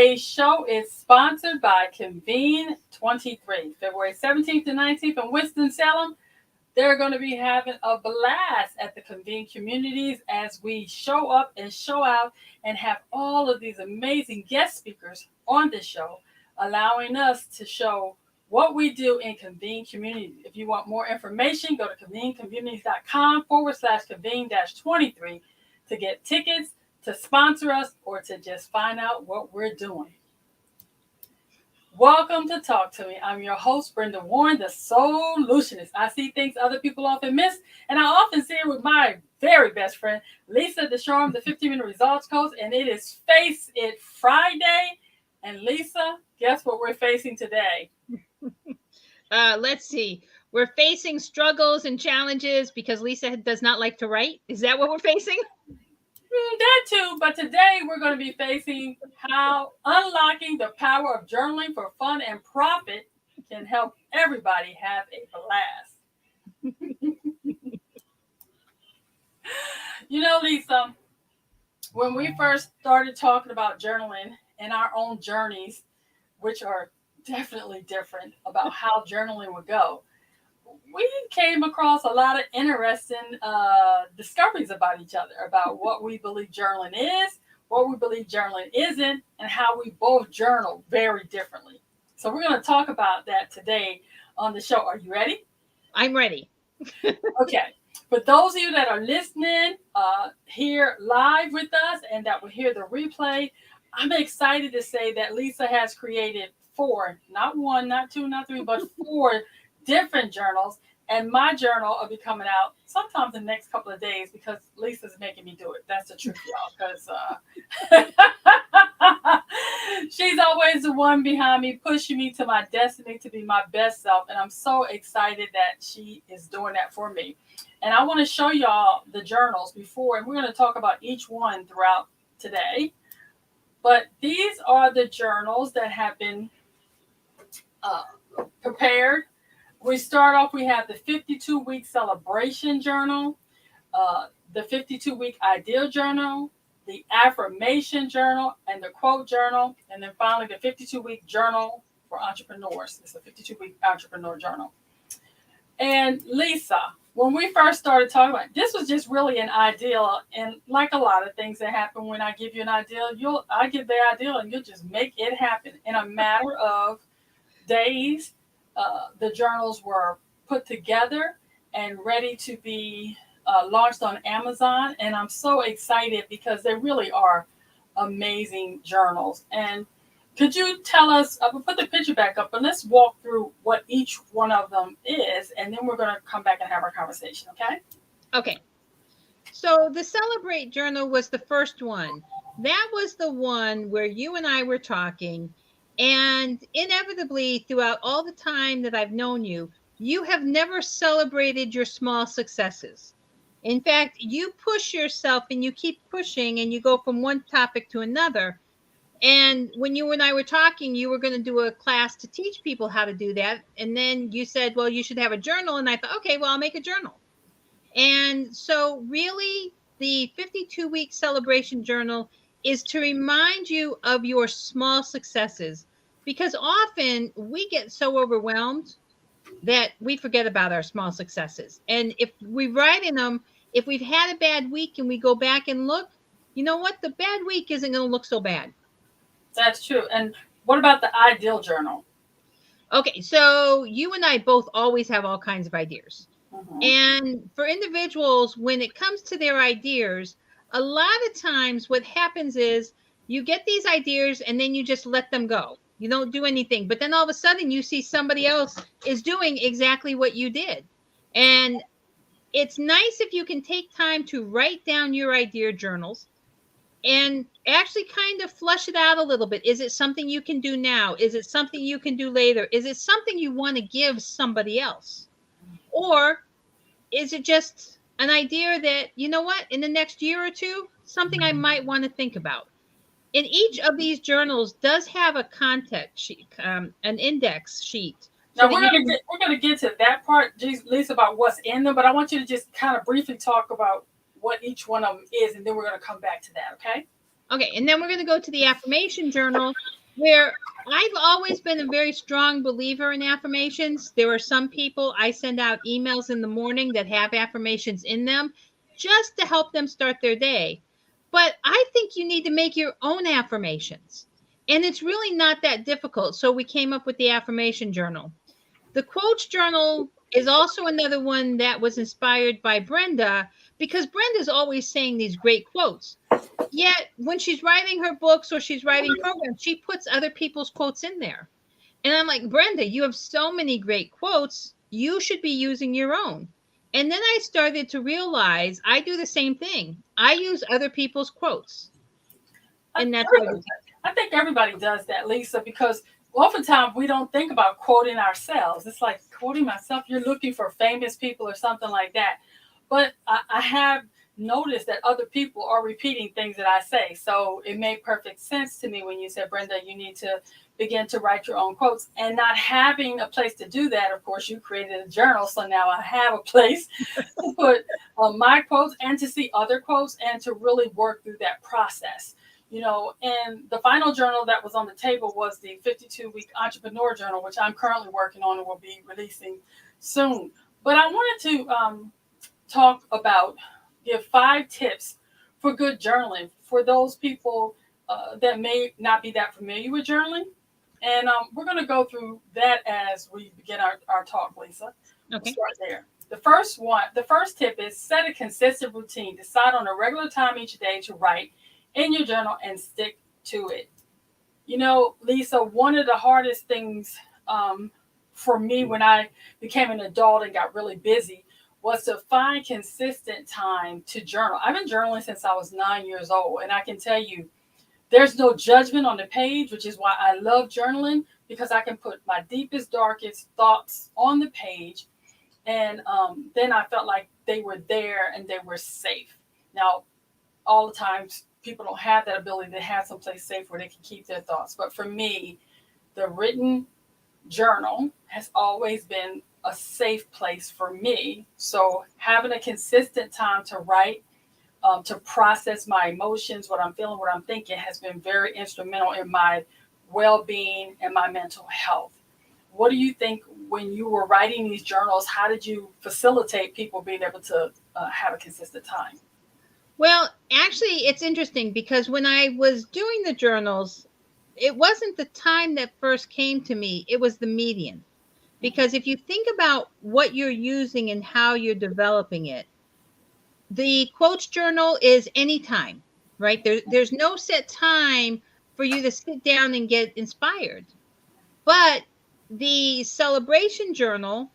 Today's show is sponsored by Convene 23, February 17th to 19th in Winston-Salem. They're going to be having a blast at the Convene communities as we show up and show out and have all of these amazing guest speakers on the show, allowing us to show what we do in Convene communities. If you want more information, go to convenecommunities.com/convene-23 to get tickets, to sponsor us, or to just find out what we're doing. Welcome to Talk to Me. I'm your host, Brenda Warren, the Solutionist. I see things other people often miss, and I often see it with my very best friend, Lisa Ducharme, the 15-minute results coach, and it is Face It Friday. And Lisa, guess what we're facing today? Let's see. We're facing struggles and challenges because Lisa does not like to write. Is that what we're facing? That too, but today we're going to be facing how unlocking the power of journaling for fun and profit can help everybody have a blast. You know, Lisa, when we first started talking about journaling and our own journeys, which are definitely different about how journaling would go, we came across a lot of interesting discoveries about each other, about what we believe journaling is, what we believe journaling isn't, and how we both journal very differently. So we're going to talk about that today on the show. Are you ready? I'm ready. Okay. For those of you that are listening here live with us and that will hear the replay, I'm excited to say that Lisa has created 4, not 1, not 2, not 3, but 4 different journals, and my journal will be coming out sometimes in the next couple of days because Lisa's making me do it. That's the truth, y'all, because she's always the one behind me, pushing me to my destiny to be my best self, and I'm so excited that she is doing that for me. And I want to show y'all the journals before, and we're going to talk about each one throughout today. But these are the journals that have been prepared. We start off, we have the 52-week celebration journal, the 52-week ideal journal, the affirmation journal, and the quote journal, and then finally the 52-week journal for entrepreneurs. It's a 52-week entrepreneur journal. And Lisa, when we first started talking about it, this was just really an ideal, and like a lot of things that happen when I give you an ideal, I give the ideal and you'll just make it happen in a matter of days. The journals were put together and ready to be launched on Amazon. And I'm so excited because they really are amazing journals. And could you tell us, we'll put the picture back up, and let's walk through what each one of them is. And then we're going to come back and have our conversation, okay? Okay. So the Celebrate Journal was the first one. That was the one where you and I were talking. And inevitably, throughout all the time that I've known you, you have never celebrated your small successes. In fact, you push yourself and you keep pushing and you go from one topic to another. And when you and I were talking, you were going to do a class to teach people how to do that. And then you said, well, you should have a journal. And I thought, okay, well, I'll make a journal. And so really, the 52-week celebration journal is to remind you of your small successes, because often we get so overwhelmed that we forget about our small successes. And if we write in them, if we've had a bad week and we go back and look, you know what? The bad week isn't going to look so bad. That's true. And what about the ideal journal? Okay, so you and I both always have all kinds of ideas. Mm-hmm. And for individuals, when it comes to their ideas, a lot of times what happens is you get these ideas and then you just let them go. You don't do anything. But then all of a sudden you see somebody else is doing exactly what you did. And it's nice if you can take time to write down your idea journals and actually kind of flush it out a little bit. Is it something you can do now? Is it something you can do later? Is it something you want to give somebody else? Or is it just an idea that, you know what, in the next year or two, something I might want to think about? And each of these journals does have a content sheet, an index sheet. Now we're gonna get to that part, Lisa, about what's in them. But I want you to just kind of briefly talk about what each one of them is, and then we're gonna come back to that. Okay? Okay, and then we're going to go to the affirmation journal, where I've always been a very strong believer in affirmations. There are some people I send out emails in the morning that have affirmations in them just to help them start their day. But I think you need to make your own affirmations. And it's really not that difficult. So we came up with the affirmation journal. The quotes journal is also another one that was inspired by Brenda, because Brenda's always saying these great quotes. Yet when she's writing her books or she's writing programs, she puts other people's quotes in there. And I'm like, Brenda, you have so many great quotes. You should be using your own. And then I started to realize I do the same thing. I use other people's quotes. I, And that's how I do. I think everybody does that, Lisa, because oftentimes we don't think about quoting ourselves. It's like quoting myself, you're looking for famous people or something like that. But I have noticed that other people are repeating things that I say. So it made perfect sense to me when you said, Brenda, you need to begin to write your own quotes. And not having a place to do that, of course, you created a journal. So now I have a place to put my quotes and to see other quotes and to really work through that process. And the final journal that was on the table was the 52-week entrepreneur journal, which I'm currently working on and will be releasing soon. But I wanted to talk about, give 5 tips for good journaling for those people that may not be that familiar with journaling. And we're going to go through that as we begin our talk, Lisa. We'll Okay. start there. The first tip is set a consistent routine. Decide on a regular time each day to write in your journal and stick to it. Lisa, one of the hardest things for me when I became an adult and got really busy was to find consistent time to journal. I've been journaling since I was 9 years old, and I can tell you there's no judgment on the page, which is why I love journaling, because I can put my deepest, darkest thoughts on the page, and then I felt like they were there and they were safe. Now, all the times people don't have that ability to have someplace safe where they can keep their thoughts. But for me, the written journal has always been a safe place for me. So having a consistent time to write, to process my emotions, what I'm feeling, what I'm thinking, has been very instrumental in my well-being and my mental health. What do you think when you were writing these journals? How did you facilitate people being able to have a consistent time? Well, actually, it's interesting because when I was doing the journals, it wasn't the time that first came to me, it was the medium. Because if you think about what you're using and how you're developing it, the quotes journal is anytime, right? There's no set time for you to sit down and get inspired. But the celebration journal,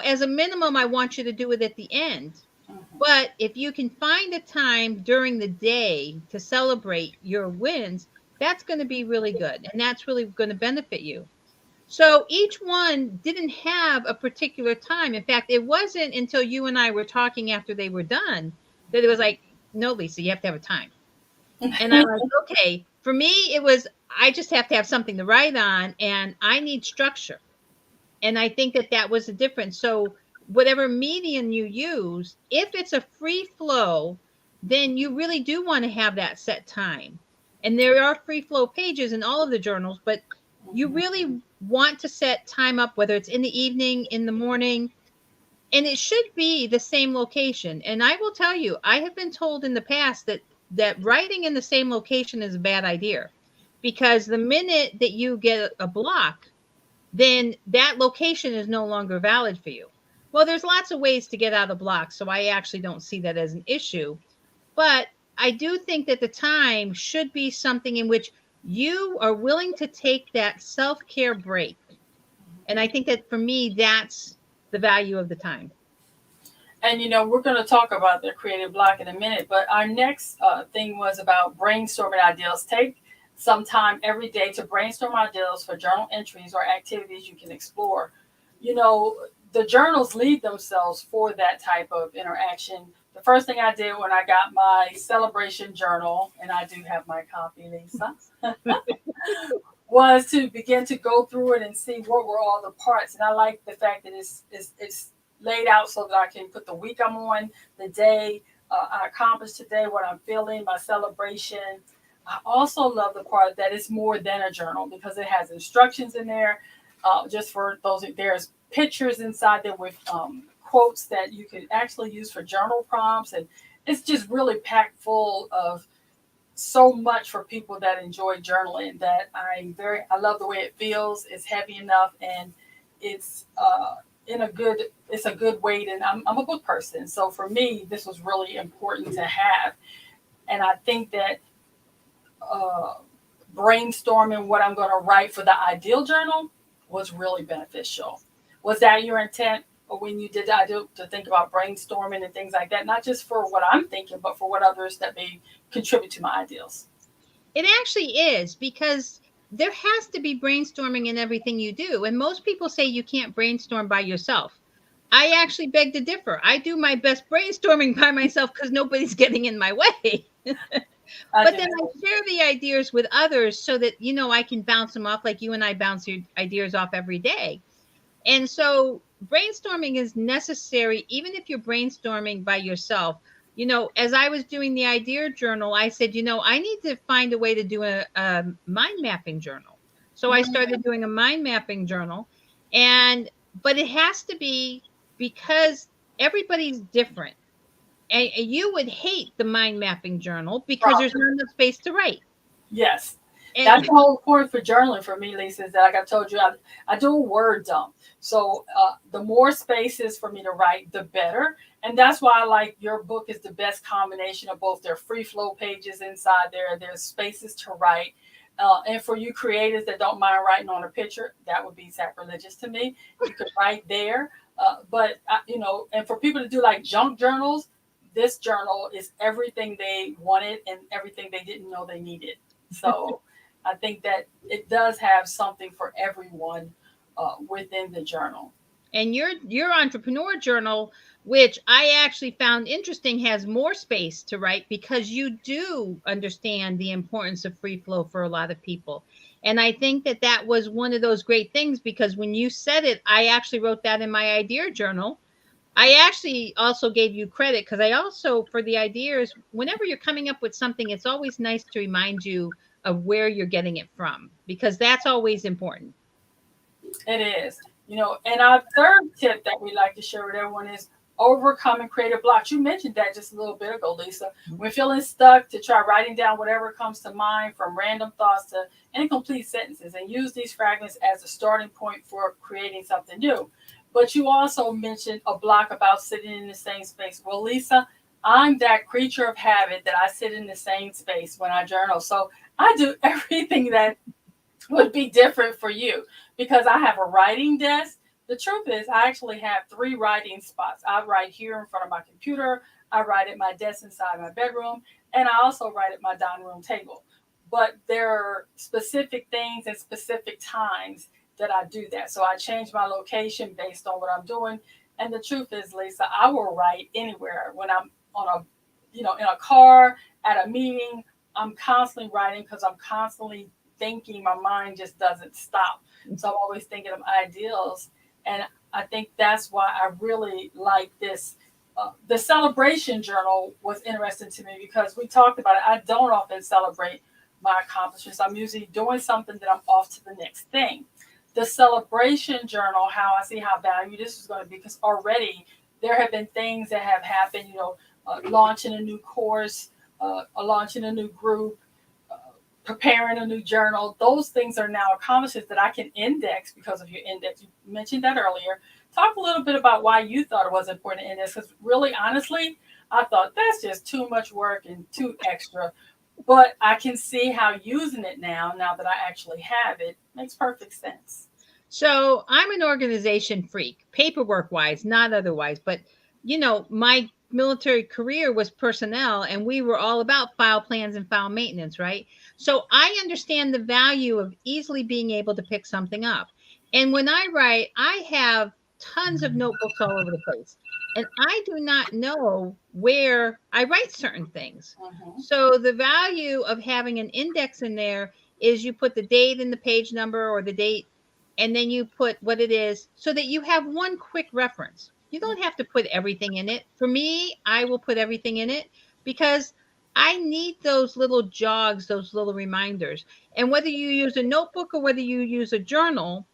as a minimum, I want you to do it at the end. Mhm. But if you can find a time during the day to celebrate your wins, that's going to be really good. And that's really going to benefit you. So each one didn't have a particular time. In fact, it wasn't until you and I were talking after they were done that it was like, no, Lisa, you have to have a time. And I'm like, okay, for me, it was, I just have to have something to write on and I need structure. And I think that that was the difference. So whatever medium you use, if it's a free flow, then you really do want to have that set time. And there are free flow pages in all of the journals, but you really want to set time up, whether it's in the evening, in the morning, and it should be the same location. And I will tell you, I have been told in the past that writing in the same location is a bad idea, because the minute that you get a block, then that location is no longer valid for you. Well, there's lots of ways to get out of blocks, so I actually don't see that as an issue. But I do think that the time should be something in which you are willing to take that self care break. And I think that for me, that's the value of the time. And we're going to talk about the creative block in a minute, but our next thing was about brainstorming ideas. Take some time every day to brainstorm ideas for journal entries or activities you can explore. You know, the journals lead themselves for that type of interaction. The first thing I did when I got my celebration journal, and I do have my copy, Lisa, was to begin to go through it and see what were all the parts. And I like the fact that it's laid out so that I can put the week I'm on, the day, I accomplished today, what I'm feeling, my celebration. I also love the part that it's more than a journal because it has instructions in there. Just for those, there's pictures inside there with quotes that you can actually use for journal prompts, and it's just really packed full of so much for people that enjoy journaling. That I love the way it feels. It's heavy enough, and it's in a good it's a good weight. And I'm a book person, so for me, this was really important to have. And I think that uh, brainstorming what I'm going to write for the ideal journal was really beneficial. Was that your intent when you did the ideal, to think about brainstorming and things like that? Not just for what I'm thinking, but for what others that may contribute to my ideals. It actually is, because there has to be brainstorming in everything you do. And most people say you can't brainstorm by yourself. I actually beg to differ. I do my best brainstorming by myself because nobody's getting in my way. I But can then I share the ideas with others so that, I can bounce them off like you and I bounce your ideas off every day. And so brainstorming is necessary, even if you're brainstorming by yourself. As I was doing the idea journal, I said, I need to find a way to do a mind mapping journal. So I started doing a mind mapping journal. And, but it has to be, because everybody's different. And you would hate the mind mapping journal because there's probably. not enough space to write. Yes. And That's the whole point for journaling for me, Lisa, is that like I told you, I do a word dump. So the more spaces for me to write, the better. And that's why I like your book is the best combination of both their free flow pages inside there. There's spaces to write. And for you creators that don't mind writing on a picture, that would be sacrilegious to me. You could write there. And for people to do like junk journals, this journal is everything they wanted and everything they didn't know they needed. So I think that it does have something for everyone within the journal. and your entrepreneur journal, which I actually found interesting, has more space to write because you do understand the importance of free flow for a lot of people. And I think that that was one of those great things, because when you said it, I actually wrote that in my idea journal. I actually also gave you credit because I also, for the ideas, whenever you're coming up with something, it's always nice to remind you of where you're getting it from, because that's always important. It is. And our third tip that we like to share with everyone is overcoming creative blocks. You mentioned that just a little bit ago, Lisa. When feeling stuck, to try writing down whatever comes to mind, from random thoughts to incomplete sentences, and use these fragments as a starting point for creating something new. But you also mentioned a block about sitting in the same space. Well, Lisa, I'm that creature of habit that I sit in the same space when I journal. So I do everything that would be different for you because I have a writing desk. The truth is, I actually have three writing spots. I write here in front of my computer, I write at my desk inside my bedroom, and I also write at my dining room table. But there are specific things and specific times that I do that. So I change my location based on what I'm doing. And the truth is, Lisa, I will write anywhere when I'm on in a car, at a meeting. I'm constantly writing because I'm constantly thinking. My mind just doesn't stop. So I'm always thinking of ideals. And I think that's why I really like this. The celebration journal was interesting to me because we talked about it. I don't often celebrate my accomplishments. I'm usually doing something that I'm off to the next thing. The celebration journal, how I see how valuable this is going to be, because already there have been things that have happened, launching a new course, launching a new group, preparing a new journal. Those things are now accomplishments that I can index because of your index. You mentioned that earlier. Talk a little bit about why you thought it was important to index, because really, honestly, I thought that's just too much work and too extra. But I can see how using it now that I actually have it, makes perfect sense. So I'm an organization freak, paperwork wise, not otherwise. But, my military career was personnel, and we were all about file plans and file maintenance, right? So I understand the value of easily being able to pick something up. And when I write, I have tons of notebooks all over the place. And I do not know where I write certain things. Mm-hmm. So the value of having an index in there is you put the date and the page number or the date, and then you put what it is so that you have one quick reference. You don't have to put everything in it. For me, I will put everything in it because I need those little jogs, those little reminders. And whether you use a notebook or whether you use a journal,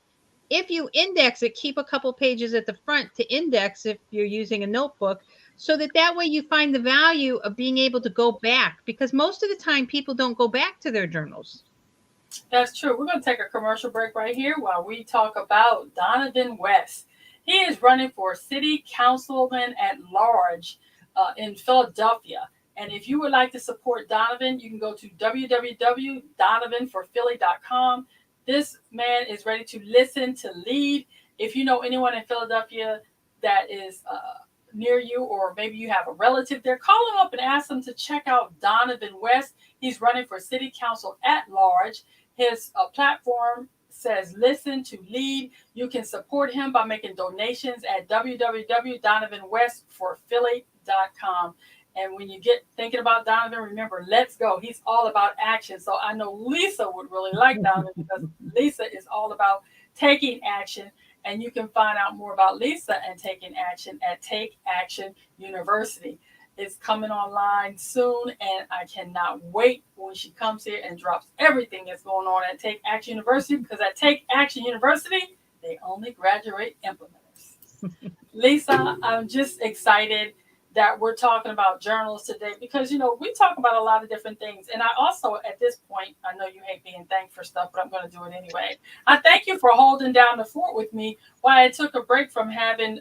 if you index it, keep a couple pages at the front to index if you're using a notebook, so that way you find the value of being able to go back, because most of the time people don't go back to their journals. That's true. We're going to take a commercial break right here while we talk about Donovan West. He is running for city councilman at large in Philadelphia. And if you would like to support Donovan, you can go to www.donovanforphilly.com. This man is ready to listen, to lead. If you know anyone in Philadelphia that is near you, or maybe you have a relative there, call him up and ask them to check out Donovan West. He's running for city council at large. His platform says listen to lead. You can support him by making donations at www.donovanwestforphilly.com. And when you get thinking about Donovan, remember, let's go. He's all about action. So I know Lisa would really like Donovan because Lisa is all about taking action. And you can find out more about Lisa and taking action at Take Action University. It's coming online soon, and I cannot wait when she comes here and drops everything that's going on at Take Action University, because at Take Action University, they only graduate implementers. Lisa, I'm just excited that we're talking about journals today because, we talk about a lot of different things. And I also, at this point, I know you hate being thanked for stuff, but I'm going to do it anyway. I thank you for holding down the fort with me while I took a break from having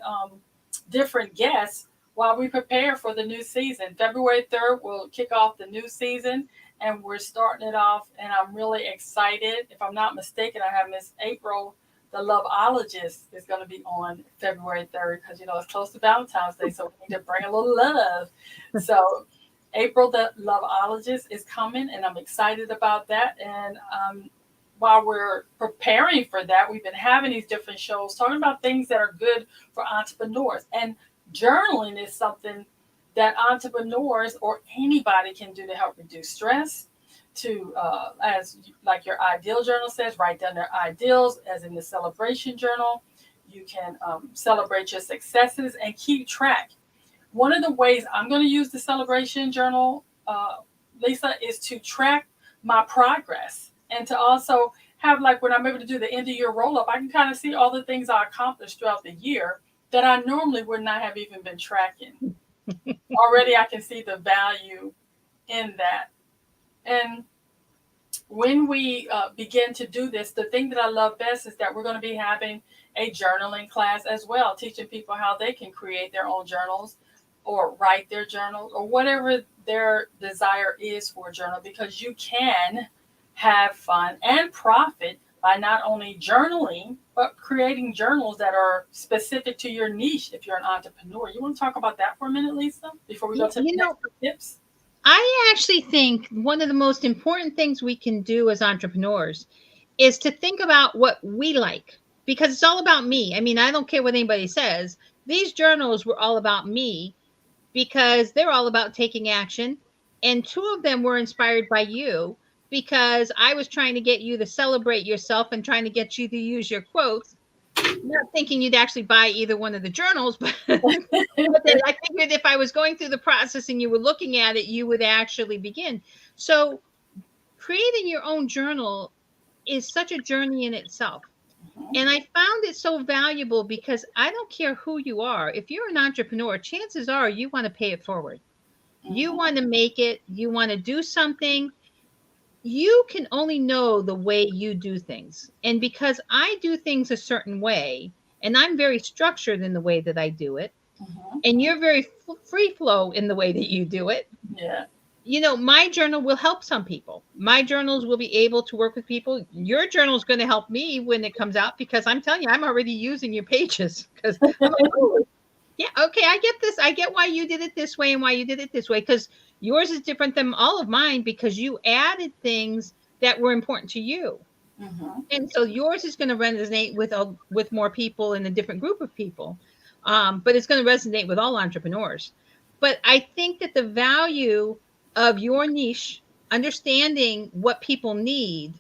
different guests while we prepare for the new season. February 3rd, we'll kick off the new season, and we're starting it off, and I'm really excited. If I'm not mistaken, I have Miss April, the Loveologist, is going to be on February 3rd because, it's close to Valentine's Day, so we need to bring a little love. So April, the Loveologist, is coming, and I'm excited about that. And while we're preparing for that, we've been having these different shows talking about things that are good for entrepreneurs. And journaling is something that entrepreneurs or anybody can do to help reduce stress, to as like your ideal journal says, write down their ideals. As in the celebration journal, you can celebrate your successes and keep track. One of the ways I'm going to use the celebration journal, Lisa, is to track my progress, and to also have, like, when I'm able to do the end of year roll up, I can kind of see all the things I accomplished throughout the year that I normally would not have even been tracking. Already I can see the value in that. And when we begin to do this, the thing that I love best is that we're going to be having a journaling class as well, teaching people how they can create their own journals or write their journals or whatever their desire is for a journal, because you can have fun and profit by not only journaling, but creating journals that are specific to your niche if you're an entrepreneur. You want to talk about that for a minute, Lisa, before we go to the next tips? I actually think one of the most important things we can do as entrepreneurs is to think about what we like, because it's all about me. I mean, I don't care what anybody says. These journals were all about me because they're all about taking action. And two of them were inspired by you, because I was trying to get you to celebrate yourself and trying to get you to use your quotes, not thinking you'd actually buy either one of the journals, but I figured if I was going through the process and you were looking at it, you would actually begin. So creating your own journal is such a journey in itself. And I found it so valuable because I don't care who you are. If you're an entrepreneur, chances are you want to pay it forward. You want to make it, you want to do something. You can only know the way you do things. And because I do things a certain way, and I'm very structured in the way that I do it, and you're very free flow in the way that you do it. Yeah. My journal will help some people. My journals will be able to work with people. Your journal is going to help me when it comes out, because I'm telling you, I'm already using your pages, because I'm like, oh, yeah, okay, I get this. I get why you did it this way and why you did it this way, because yours is different than all of mine, because you added things that were important to you. And so yours is going to resonate with more people in a different group of people. But it's going to resonate with all entrepreneurs. But I think that the value of your niche, understanding what people need,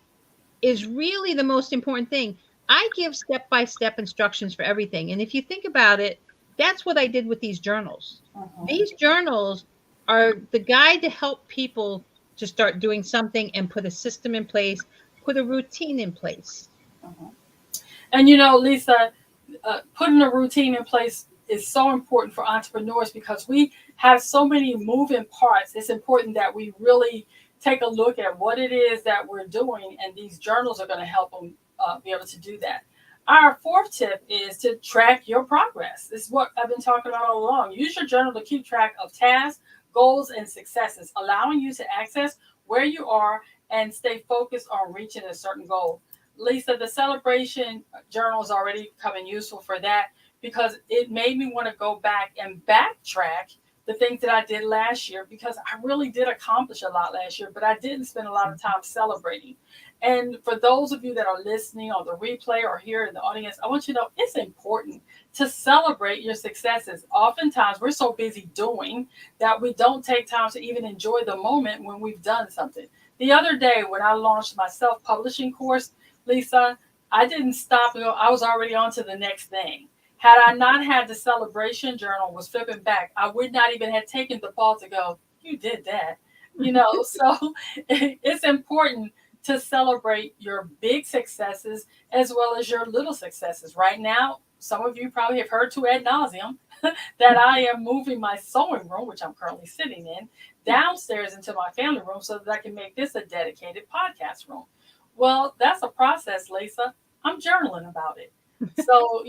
is really the most important thing. I give step-by-step instructions for everything. And if you think about it, That's what I did with these journals. Mhm. These journals are the guide to help people to start doing something and put a system in place, put a routine in place. Mhm. And you know, Lisa, putting a routine in place is so important for entrepreneurs because we have so many moving parts. It's important that we really take a look at what it is that we're doing, and these journals are going to help them be able to do that. Our fourth tip is to track your progress. This is what I've been talking about all along. Use your journal to keep track of tasks, goals, and successes, allowing you to access where you are and stay focused on reaching a certain goal. Lisa, the celebration journal is already coming useful for that because it made me want to go back and backtrack the things that I did last year because I really did accomplish a lot last year, but I didn't spend a lot of time celebrating. And for those of you that are listening on the replay or here in the audience, I want you to know it's important to celebrate your successes. Oftentimes, we're so busy doing that we don't take time to even enjoy the moment when we've done something. The other day, when I launched my self publishing course, Lisa, I didn't stop. I was already on to the next thing. Had I not had the celebration journal was flipping back, I would not even have taken the pause to go, you did that. So it's important to celebrate your big successes as well as your little successes. Right now, some of you probably have heard to ad nauseum that I am moving my sewing room, which I'm currently sitting in, downstairs into my family room so that I can make this a dedicated podcast room. Well, that's a process, Lisa. I'm journaling about it. So,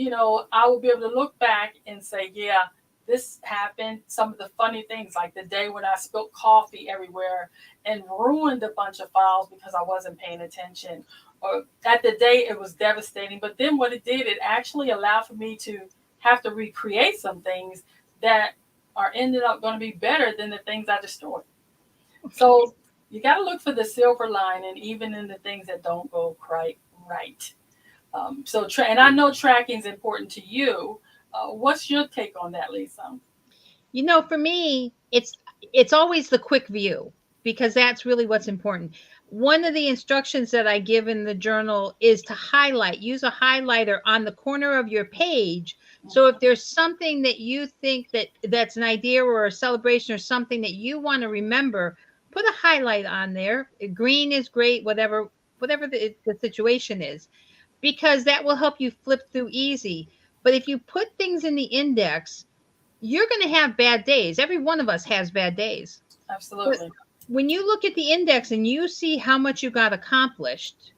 I will be able to look back and say, yeah, this happened. Some of the funny things, like the day when I spilled coffee everywhere and ruined a bunch of files because I wasn't paying attention. Or at the day, it was devastating. But then what it did, it actually allowed for me to have to recreate some things that are ended up going to be better than the things I destroyed. Okay. So you got to look for the silver lining, even in the things that don't go quite right. And I know tracking is important to you. What's your take on that, Lisa? For me, it's always the quick view because that's really what's important. One of the instructions that I give in the journal is to highlight, use a highlighter on the corner of your page. So if there's something that you think that's an idea or a celebration or something that you want to remember, put a highlight on there. Green is great, whatever the situation is, because that will help you flip through easy. But if you put things in the index, you're going to have bad days. Every one of us has bad days. But Absolutely. when you look at the index and you see how much you got accomplished,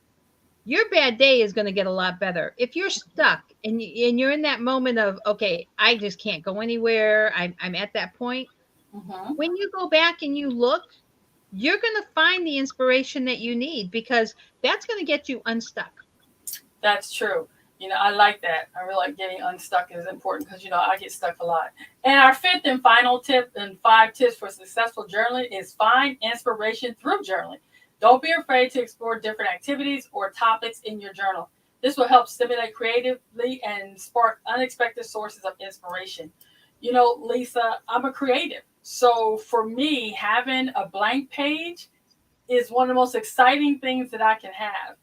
your bad day is going to get a lot better. If you're stuck and you're in that moment of, okay, I just can't go anywhere, I'm at that point. Hmm. When you go back and you look, you're going to find the inspiration that you need because that's going to get you unstuck. That's true. I like that. I really like getting unstuck is important because, I get stuck a lot. And our fifth and final tip and 5 tips for successful journaling is find inspiration through journaling. Don't be afraid to explore different activities or topics in your journal. This will help stimulate creatively and spark unexpected sources of inspiration. Lisa, I'm a creative. So for me, having a blank page is one of the most exciting things that I can have.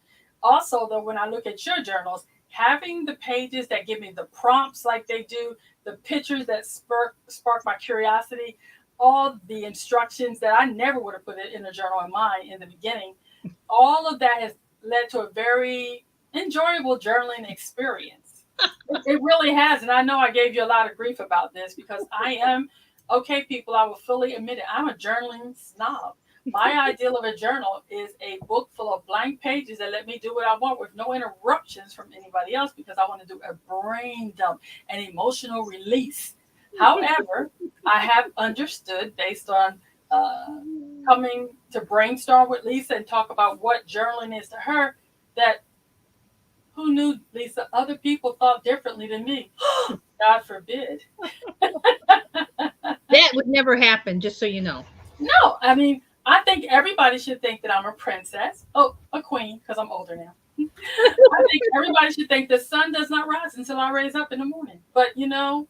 Also, though, when I look at your journals, having the pages that give me the prompts like they do, the pictures that spark my curiosity, all the instructions that I never would have put it in a journal of mine in the beginning, all of that has led to a very enjoyable journaling experience. It really has. And I know I gave you a lot of grief about this because I am, okay, people, I will fully admit it. I'm a journaling snob. My ideal of a journal is a book full of blank pages that let me do what I want with no interruptions from anybody else because I want to do a brain dump, an emotional release. However, I have understood based on uh, coming to brainstorm with Lisa and talk about what journaling is to her that who knew, Lisa, other people thought differently than me. God forbid. That would never happen, just so you know. No, I mean, I think everybody should think that I'm a princess. Oh, a queen, because I'm older now. I think everybody should think the sun does not rise until I raise up in the morning. But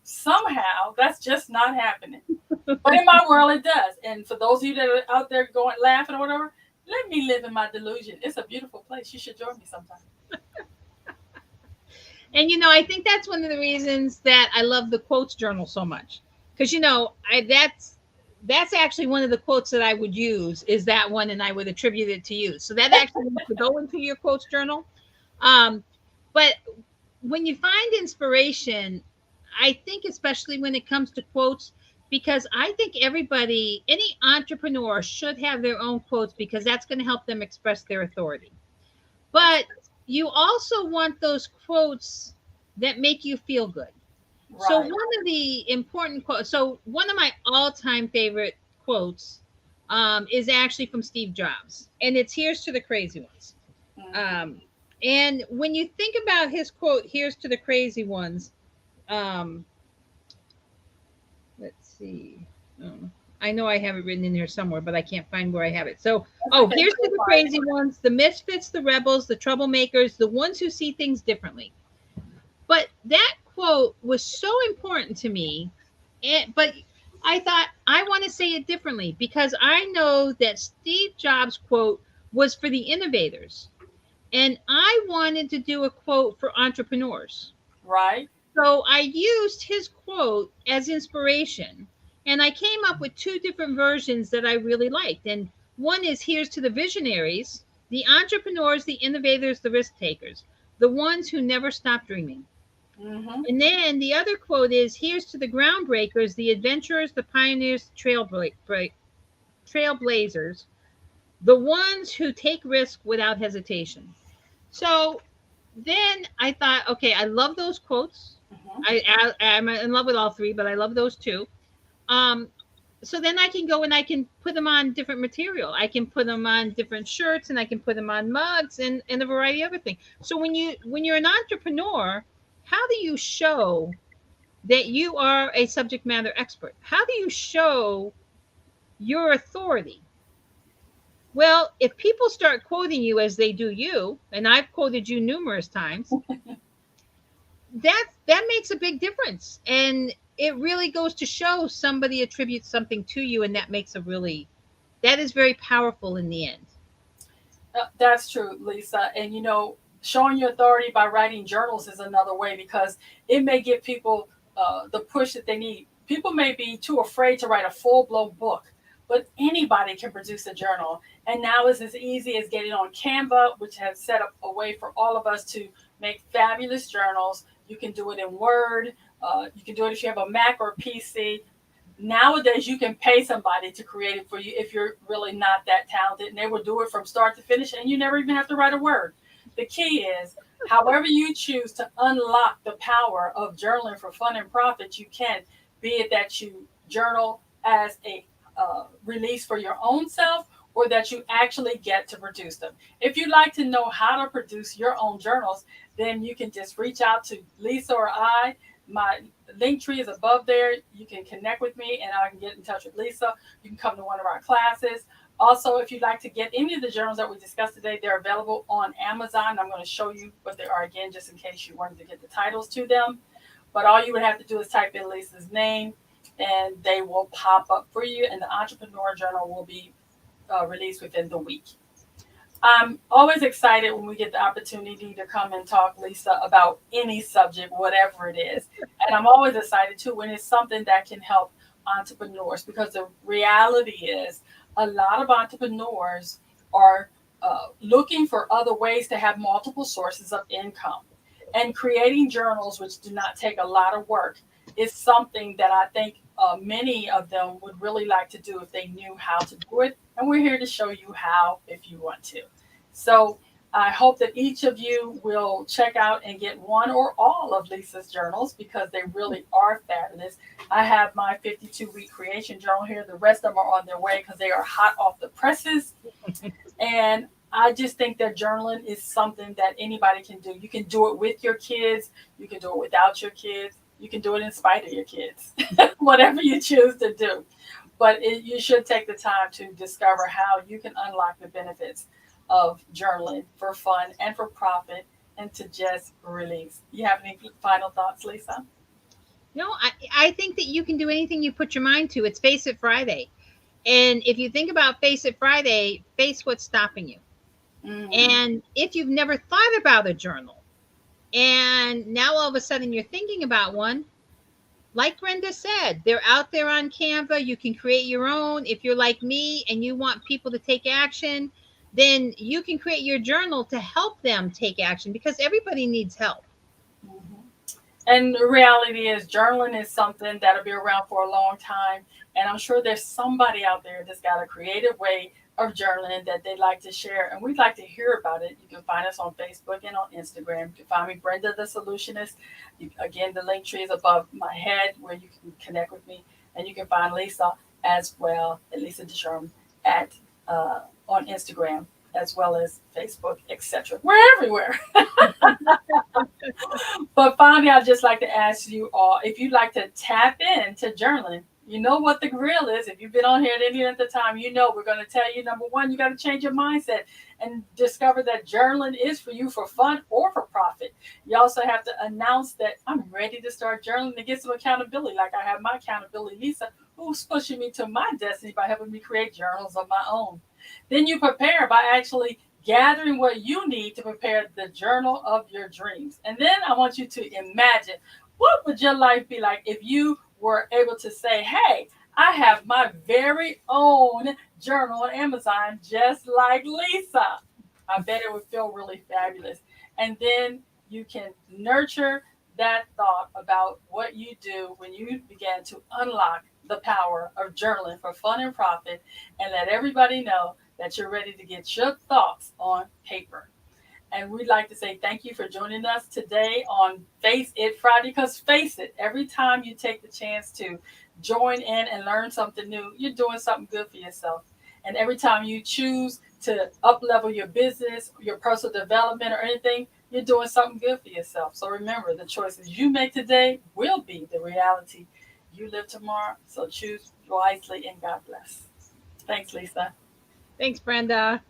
somehow that's just not happening. But in my world, it does. And for those of you that are out there going laughing or whatever, let me live in my delusion. It's a beautiful place. You should join me sometime. And I think that's one of the reasons that I love the quotes journal so much. Because I that's actually one of the quotes that I would use is that one, and I would attribute it to you. So that actually needs to go into your quotes journal. Um, but when you find inspiration, I think especially when it comes to quotes, because I think everybody, any entrepreneur should have their own quotes because that's going to help them express their authority. But you also want those quotes that make you feel good. So one Right. of the important quotes, so one of my all-time favorite quotes is actually from Steve Jobs, and it's "Here's to the crazy ones." Hmm. Um, and when you think about his quote, "Here's to the crazy ones," um, let's see. Oh, I know I have it written in here somewhere, but I can't find where I have it. So, That's oh, okay. here's to You'll the find crazy ones, the misfits, the rebels, the troublemakers, the ones who see things differently. But that quote was so important to me. But I thought I want to say it differently because I know that Steve Jobs' quote was for the innovators. And I wanted to do a quote for entrepreneurs. it. Right. So I used his quote as inspiration. And I came up with two different versions that I really liked. And one is "Here's to the visionaries, the entrepreneurs, the innovators, the risk takers, the ones who never stop dreaming." Hmm. And then the other quote is "Here's to the groundbreakers, the adventurers, the pioneers, trailblazers, the ones who take risk without hesitation." So then I thought, okay, I love those quotes. Hmm. I'm in love with all three, but I love those two. Um, so then I can go and I can put them on different material. I can put them on different shirts, and I can put them on mugs and a variety of other things. So when you're an entrepreneur, how do you show that you are a subject matter expert? How do you show your authority? Well, if people start quoting you as they do you, and I've quoted you numerous times, that makes a big difference. And it really goes to show somebody attributes something to you, and that is very powerful in the end. That's true, Lisa. And showing your authority by writing journals is another way because it may give people the push that they need. People may be too afraid to write a full blown book, but anybody can produce a journal. And now it's as easy as getting on Canva, which has set up a way for all of us to make fabulous journals. You can do it in Word. You can do it if you have a Mac or a PC. Nowadays you can pay somebody to create it for you if you're really not that talented, and they will do it from start to finish, and you never even have to write a word. The key is, however you choose to unlock the power of journaling for fun and profit, you can. Be it that you journal as a release for your own self, or that you actually get to produce them. If you'd like to know how to produce your own journals, then you can just reach out to Lisa or I. My link tree is above there. You can connect with me and I can get in touch with Lisa. You can come to one of our classes. Also, if you'd like to get any of the journals that we discussed today, they're available on Amazon. I'm going to show you what they are again, just in case you wanted to get the titles to them. But all you would have to do is type in Lisa's name and they will pop up for you, and the Entrepreneur Journal will be released within the week. I'm always excited when we get the opportunity to come and talk, Lisa, about any subject, whatever it is. And I'm always excited too when it's something that can help entrepreneurs, because the reality is a lot of entrepreneurs are looking for other ways to have multiple sources of income. And creating journals, which do not take a lot of work, is something that I think many of them would really like to do if they knew how to do it. And we're here to show you how if you want to. So I hope that each of you will check out and get one or all of Lisa's journals because they really are fabulous. I have my 52-week creation journal here. The rest of them are on their way because they are hot off the presses. And I just think that journaling is something that anybody can do. You can do it with your kids. You can do it without your kids. You can do it in spite of your kids, whatever you choose to do. But you should take the time to discover how you can unlock the benefits of journaling for fun and for profit and to just release. You have any final thoughts, Lisa? No, I think that you can do anything you put your mind to. It's Face It Friday. And if you think about Face It Friday, face what's stopping you. Mm, And if you've never thought about a journal, And now all of a sudden you're thinking about one. Like Brenda said, they're out there on Canva. You can create your own. If you're like me and you want people to take action, then you can create your journal to help them take action, because everybody needs help. Mhm. And the reality is, journaling is something that'll be around for a long time. And I'm sure there's somebody out there that's got a creative way of journaling that they'd like to share. And we'd like to hear about it. You can find us on Facebook and on Instagram. You can find me, Brenda the Solutionist. Again, the link tree is above my head where you can connect with me. And you can find Lisa as well, at Lisa Ducharme, at on Instagram as well as Facebook, etc. We're everywhere. But finally, I'd just like to ask you all if you'd like to tap into journaling. You know what the grill is. If you've been on here at any other time, you know we're going to tell you number one, you got to change your mindset and discover that journaling is for you for fun or for profit. You also have to announce that I'm ready to start journaling to get some accountability. Like I have my accountability, Lisa, who's pushing me to my destiny by helping me create journals of my own. Then you prepare by actually gathering what you need to prepare the journal of your dreams. And then I want you to imagine what would your life be like if you were able to say, hey, I have my very own journal on Amazon, just like Lisa. I bet it would feel really fabulous. And then you can nurture that thought about what you do when you begin to unlock the power of journaling for fun and profit, and let everybody know that you're ready to get your thoughts on paper. And we'd like to say thank you for joining us today on Face It Friday. Because face it, every time you take the chance to join in and learn something new, you're doing something good for yourself. And every time you choose to up level your business, your personal development, or anything, you're doing something good for yourself. So remember, the choices you make today will be the reality you live tomorrow. So choose wisely and God bless. Thanks, Lisa. Thanks, Brenda.